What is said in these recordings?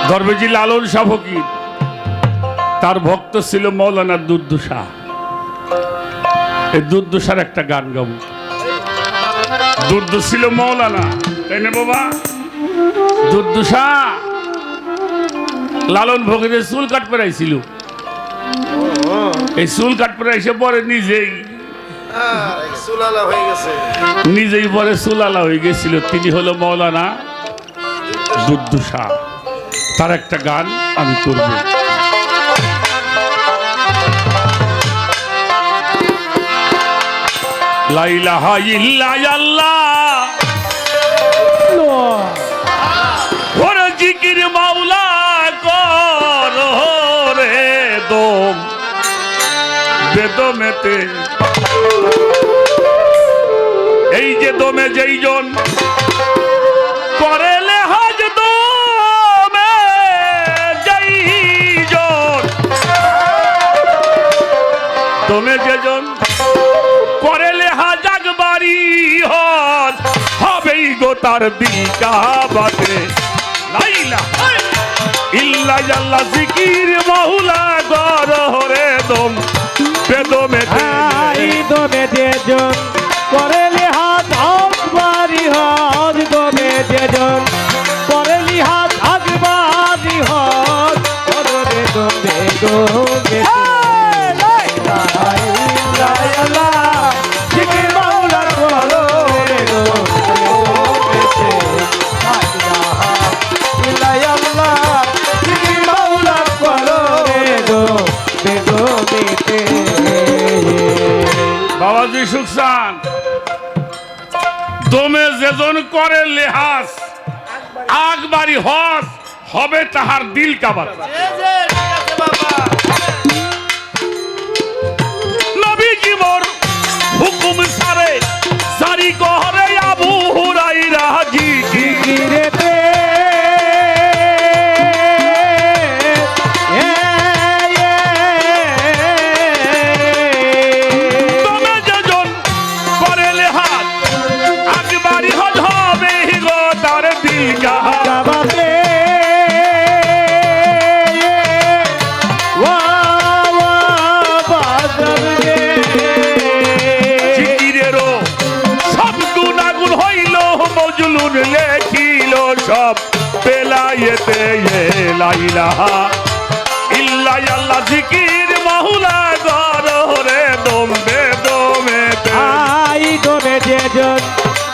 দরবেজি লালন শাহ ফকির তার ভক্ত ছিল মৌলানা দুদ্দু শাহ। এই দুদ্দু শাহর একটা গান গাব। দুদ্দু ছিল মৌলানা, তাই না বাবা? দুদ্দু শাহ লালন ফকিরের চুল কাট পেরাইছিল। এই চুল কাট পেরাইছে পরে নিজেই পরে চুলালা হয়ে গেছিল। তিনি হলো মৌলানা দুদ্দু শাহ। তার একটা গান আমি করব। লা ইলাহা ইল্লাল্লাহ ওরে জিকির মাওলা কর রে দম বেদমেতে। এই যে দমে যেই জন করে লেহাজ দমে যেই জন, দমে যে জন করে লেহাজ আকবারি হজ হবেই গো তার দিকা বাতে। লা ইলাহা ইল্লাল্লাহ জিকির মাওলা কর রে দম বেদমেতে। দমে যে জন করে লিহাজ আকবারি হজ, দমে যে জন করে লিহাজ আকবারি হজ রে দমে দমে। বাবাজি সুখসান দমে যেজন করে লেহাজ আকবারি হজ হবে তাহার দিল কাবার। নবীজি মোর হুকুম সারে জারি করে আবু হুরায়রা জিকিরেতে। লেখিল সব বেলায়েতে। লা ইলাহা ইল্লাল্লাহ জিকির মাওলা কর রে দম বেদমেতে। আই দমে যে জন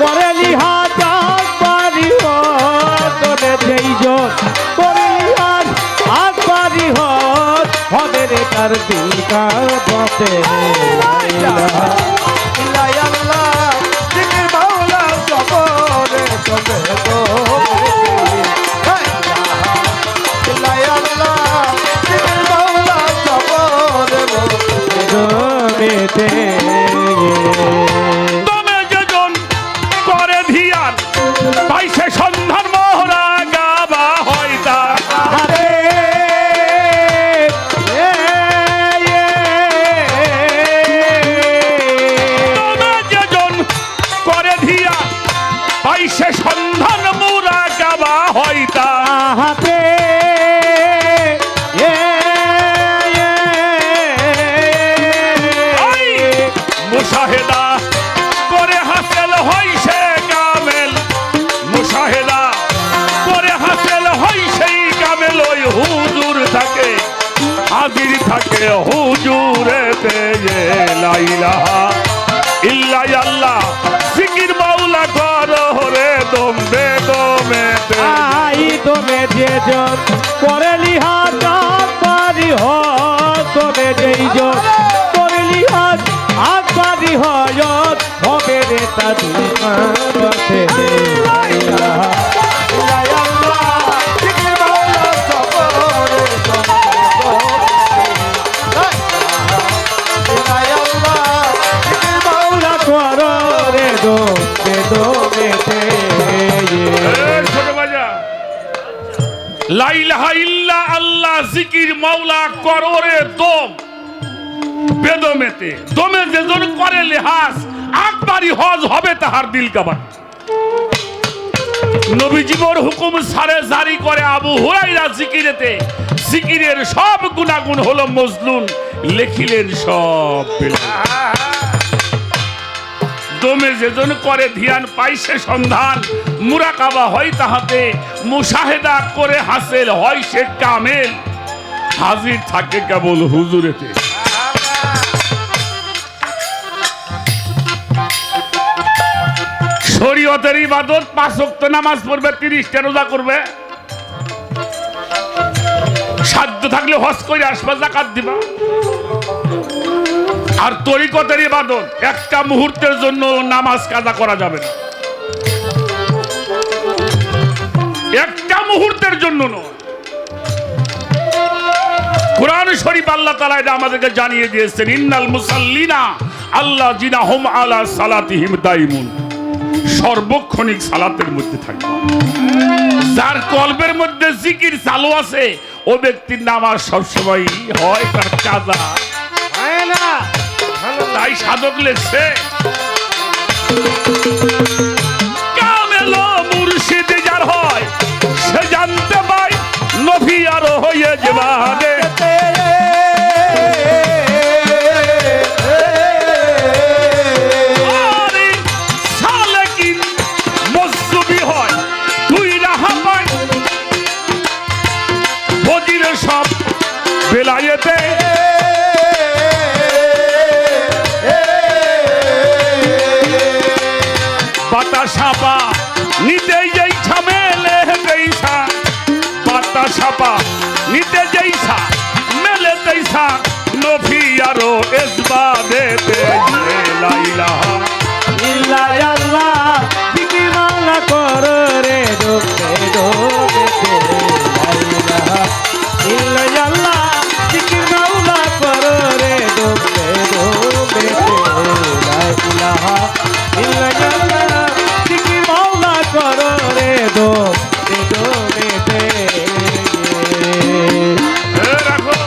করে লিহাজ আকবারি হজ, দমে যেই জন করে লিহাজ আকবারি হজ হবে রে তার দিকা বাতে। লা ইলাহা ইল্লাল্লাহ জিকির মাওলা কর রে দমে দমে। লা ইলাহা জিকির মাওলা কর রে দমে। দমে যেজন করে ধিয়ান পাইছে সন্ধান মোহরা গাবা হয় তা। দমে যেজন করে ধিয়ান পাইছে সন্ধান মোরা গাবা হয় তা। হাতে মুশাহেদা করে হাসিল হইছে কামেল। মুশাহেদা করে হাসিল হইছে কামেল। ওই হুজুর থাকে হাজির থাকে হুজুরেতে। লা ইলাহা ইল্লাল্লাহ জিকির মাওলা কর রে দম বেদমেতে। আই দমে যে জন করে লিহাজ আকবারি হজ, দমে যেই জন করে লিহাজ আকবারি হজ হবে রে তার দিকা বাতে। লা ইলাহা ইল্লাল্লাহ জিকির মাওলা কর রে দমে দমে। ছোট বাজা লা ইলাহা ইল্লাল্লাহ জিকির মাওলা কর রে দম বেদমেতে। দমে যেজন করে লেহাজ আকবারি হজ হবে তাহার দিল কাবার। নবীজিবর হুকুম সারে জারি করে আবু হুরায়রা জিকিরেতে, জিকিরের সব গুণাগুণ হলো মজলুন, লেখিলেন সব বেলাল। দমে যেজন করে ধ্যান পাইছে সন্ধান, মুরাকাবা হয় তাহাতে, মুশাহেদা করে হাসিল হয় সে কামেল, হাজির থাকে কেবল হুজুরেতে। শরীয়তের ইবাদত 5 ওয়াক্ত নামাজ পড়বে, 30টা রোজা করবে, সাধ্য থাকলে হজ করে আসবা, যাকাত দিবা। আর তরিকতের ইবাদত একটা মুহূর্তের জন্য নামাজ কাজা করা যাবে না, একটা মুহূর্তের জন্য নয়। কুরআন শরীফ আল্লাহ তাআলা এটা আমাদেরকে জানিয়ে দিয়েছেন, ইন্নাল মুসাল্লিনা আল্লাযিনা হুম আলা সালাতিহিম দাইমুন, সর্বক্ষণিক সালাতের মধ্যে থাকবে। যার কলবের মধ্যে জিকির চালু আছে, ও ব্যক্তির নামাজ সবসময় হয় তার কাজা হয় না। তাই সাধক লেখছে, কামেল মুর্শিদ যার হয় সে জানতে পায় নবী আর হয়ে যাবে। সব বেলায়েতে বাতাসাপা নিতে যাইছা মেলে দেইছা, বাতাসাপা নিতে যাইছা মেলে দেইছা, নফি আরো এসবা দেতে লা ইলাহা ইল্লাল্লাহ জিকির মাওলা করো রে ডোবে ডোবে লা ইলাহা ইল্লাল্লাহ জিকির মাওলা করো রে ডোবে ডোবে লা ইলাহা ইল্লাল্লাহ জিকির মাওলা করো রে ডোবে ডোবে। রাখো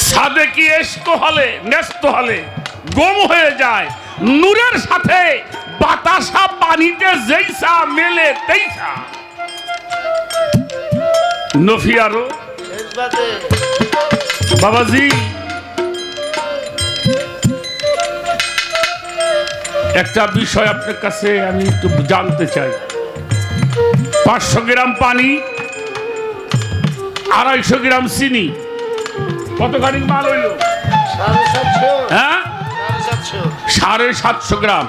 সাদেকি এশক হলে নেস্ত হলে গম হয়ে যায়, নূরের সাথে বাতাসা পানিতে যেইসা মেলে তেইসা, নফি আরো বাবাজি। একটা বিষয় আপনার কাছে আমি একটু জানতে চাই, 500 গ্রাম পানি, 250 গ্রাম চিনি, কতখানি মাল হইল? হ্যাঁ, 750 গ্রাম।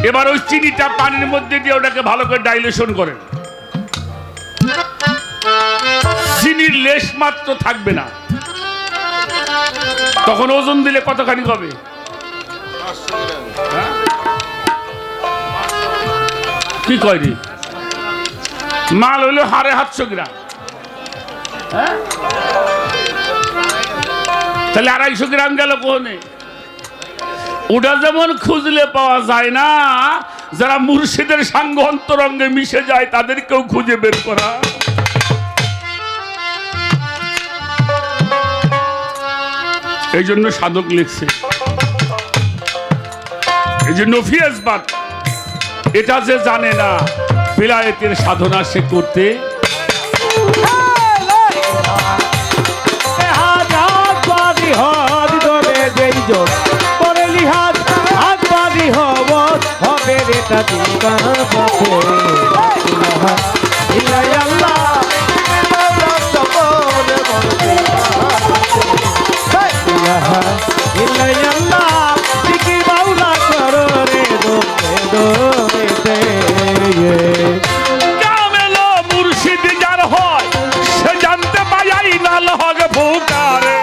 এবার ওই চিনিটা পানির মধ্যে দিয়ে ওটাকে ভালো করে ডাইলেশন করেন, চিনির লেশ মাত্র থাকবে না, তখন ওজন দিলে কতখানি হবে? কি কয় রে? মাল হইলো 750 গ্রাম, তাহলে 250 গ্রাম গেল কোনে? ওটা যেমন খুঁজলে পাওয়া যায় না, যারা মুর্শিদের সাঙ্গ অন্তরঙ্গে মিশে যায় তাদেরকেও খুঁজে বের করা। এই জন্য সাধক লিখছে, এই যে নফি আসবাত, এটা যে জানে না বিলায়েতের সাধনা সে করতে হবে রে মুর্শিদ যার হয় সে জানতে পাই নাল হবে ভুকারে।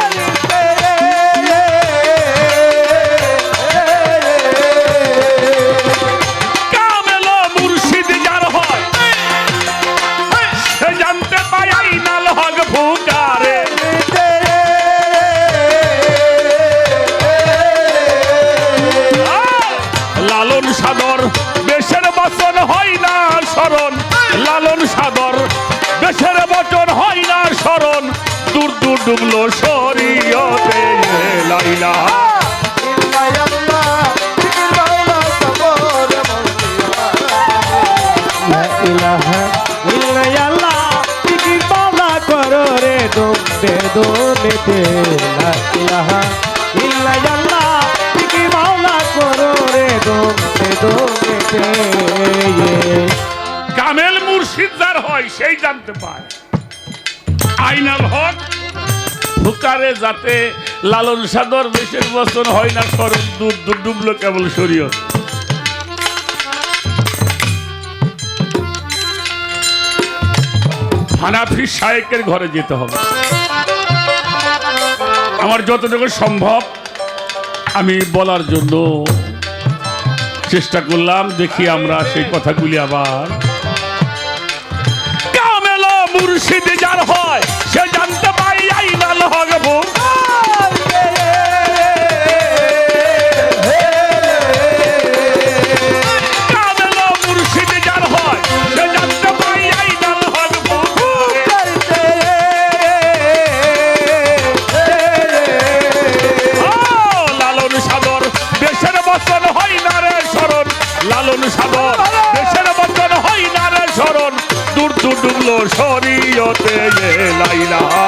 মেতে কামেল মুর্শিদ যার হয় সেই জানতে পায়। আইনাল হক হুকারে যাতে লালন সাদর বেশের বচন হয় না, সরব দূর দূর ডুবলো কেবল শরীয়ত। হানাফি শায়েকের ঘরে যেতে হবে। আমার যতটুকু সম্ভব আমি বলার জন্য চেষ্টা করলাম, দেখি আমরা সেই কথাগুলি আবার। কামেল মুর্শিদ যার হয় সে জানতে পাই আইনাল হক কামেল মুর্শিদ যার হয় সে জানতে পাই আইনাল হক লালন সাদর দেশের বচন হয় না রে স্মরণ, লালন সাদর দেশের বচন হয় না রে স্মরণ, দূর দূর ডুবলো শরীয়তে লা ইলাহা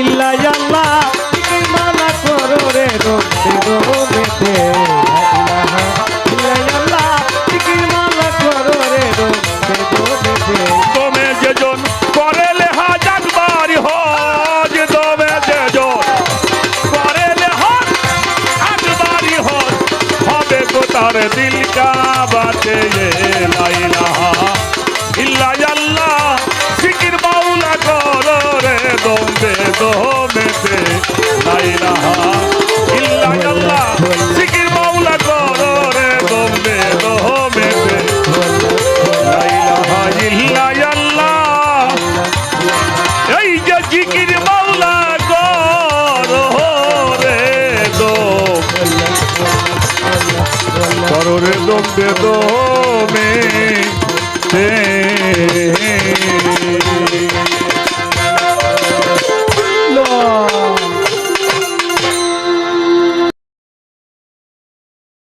ইল্লাল্লাহ কি মানা করো রে মেতে ইল্লাল্লাহ কি মানা করো রে মেতে তোমে যেজন করে লেহা জানবারি হজ, তোমে যেজন করে লেহা জানবারি হজ, হবে গো তার দিল কা বাতে লা ইলাহা ইল্লাল্লাহ জিকির মাওলা করো রে দমে দমেতে লা ইলাহা ইল্লাল্লাহ জিকির মাওলা করো রে দমে দমেতে লা ইলাহা ইল্লাল্লাহ। এই যে জিকির মাওলা করো রে দমে দমে